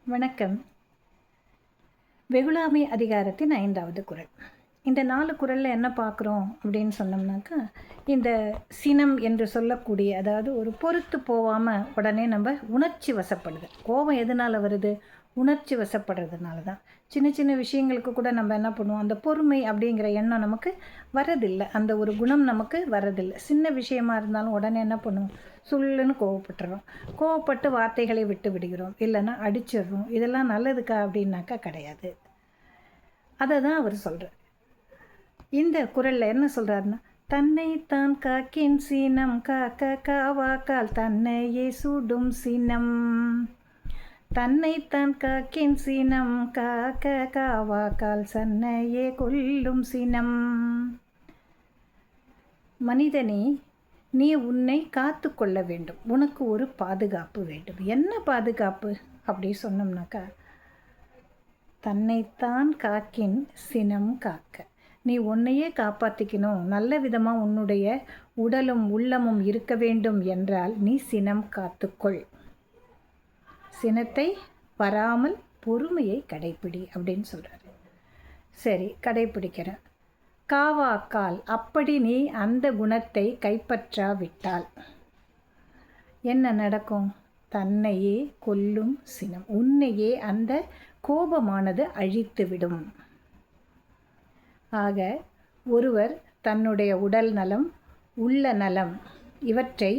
வணக்கம். வெகுளாமை அதிகாரத்தின் 5வது குறள். இந்த 4 குறளில் என்ன பார்க்குறோம் அப்படின்னு சொன்னோம்னாக்கா, இந்த சினம் என்று சொல்லக்கூடிய, அதாவது ஒரு பொறுத்து போகாமல் உடனே நம்ம உணர்ச்சி வசப்படுது. கோபம் எதனால் வருது? உணர்ச்சி வசப்படுறதுனால தான். சின்ன சின்ன விஷயங்களுக்கு கூட நம்ம என்ன பண்ணுவோம், அந்த பொறுமை அப்படிங்கிற எண்ணம் நமக்கு வரதில்லை, அந்த ஒரு குணம் நமக்கு வரதில்லை. சின்ன விஷயமா இருந்தாலும் உடனே என்ன பண்ணுவோம், சுள்ளுன்னு கோவப்பட்டுறோம். கோவப்பட்டு வார்த்தைகளை விட்டு விடுகிறோம், இல்லைன்னா அடிச்சிடுறோம். இதெல்லாம் நல்லதுக்கா அப்படின்னாக்கா கிடையாது. அதை தான் அவர் சொல்கிறார். இந்த குறளில் என்ன சொல்கிறாருன்னா, தன்னை தான் காக்கின் சீனம் காக்க காவாக்கால் தன்னையே சுடும் சினம். தன்னைத்தான் காக்கின் சினம் காக்க காவாக்கால் சன்னையே கொல்லும் சினம். மனிதனே, நீ உன்னை காத்து கொள்ள வேண்டும். உனக்கு ஒரு பாதுகாப்பு வேண்டும். என்ன பாதுகாப்பு அப்படி சொன்னோம்னாக்கா, தன்னைத்தான் காக்கின் சினம் காக்க. நீ உன்னையே காப்பாற்றிக்கணும், நல்ல விதமாக உன்னுடைய உடலும் உள்ளமும் இருக்க வேண்டும் என்றால் நீ சினம் காத்துக்கொள். சினத்தை வராமல் பொறுமையை கடைப்பிடி அப்படின்னு சொல்கிறாரு. சரி, கடைப்பிடிக்கிறேன். காவாக்கால், அப்படி நீ அந்த குணத்தை கைப்பற்றாவிட்டால் என்ன நடக்கும்? தன்னையே கொல்லும் சினம். உன்னையே அந்த கோபமானது அழித்துவிடும். ஆக ஒருவர் தன்னுடைய உடல் நலம், உள்ள நலம் இவற்றை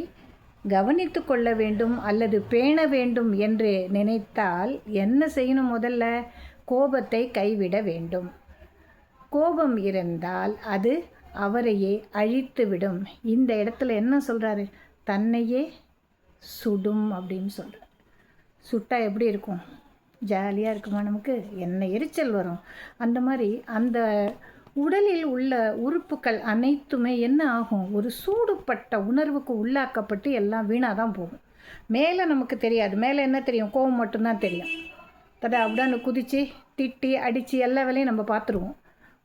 கவனித்து கொள்ள வேண்டும் அல்லது பேண வேண்டும் என்று நினைத்தால் என்ன செய்யணும்? முதல்ல கோபத்தை கைவிட வேண்டும். கோபம் இருந்தால் அது அவரையே அழித்துவிடும். இந்த இடத்துல என்ன சொல்கிறாரு? தன்னையே சுடும் அப்படின்னு சொல்கிறார். சுட்டா எப்படி இருக்கும்? ஜாலியாக இருக்குமா? நமக்கு என்ன எரிச்சல் வரும். அந்த மாதிரி அந்த உடலில் உள்ள உறுப்புகள் அனைத்துமே என்ன ஆகும்? ஒரு சூடுபட்ட உணர்வுக்கு உள்ளாக்கப்பட்டு எல்லாம் வீணாக தான் போகும். மேலே நமக்கு தெரியாது. மேலே என்ன தெரியும்? கோபம் மட்டும்தான் தெரியும். அப்படின்னு குதித்து திட்டி அடித்து எல்லா வேலையும் நம்ம பார்த்துருவோம்.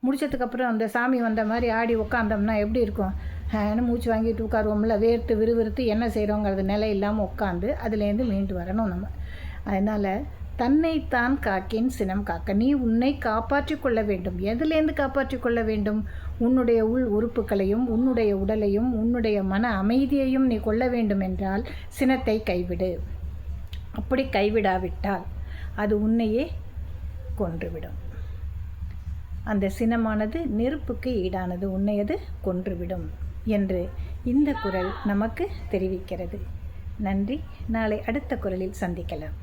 முடிச்சதுக்கப்புறம் அந்த சாமி வந்த மாதிரி ஆடி உட்காந்தோம்னா எப்படி இருக்கும்? மூச்சு வாங்கிட்டு உட்காருவோம்ல, வேர்த்து விறுவிறுத்து என்ன செய்கிறோங்கிறது நிலை இல்லாமல் உட்காந்து அதுலேருந்து மீண்டு வரணும் நம்ம. அதனால் தன்னைத்தான் காக்கின் சினம் காக்க. நீ உன்னை காப்பாற்றி கொள்ள வேண்டும். எதுலேருந்து காப்பாற்றி கொள்ள வேண்டும்? உன்னுடைய உள் உறுப்புகளையும் உன்னுடைய உடலையும் உன்னுடைய மன அமைதியையும் நீ கொள்ள வேண்டும் என்றால் சினத்தை கைவிடு. அப்படி கைவிடாவிட்டால் அது உன்னையே கொன்றுவிடும். அந்த சினமானது நெருப்புக்கு ஈடானது, உன்னை அது கொன்றுவிடும் என்று இந்த குறள் நமக்கு தெரிவிக்கிறது. நன்றி. நாளை அடுத்த குறளில் சந்திக்கலாம்.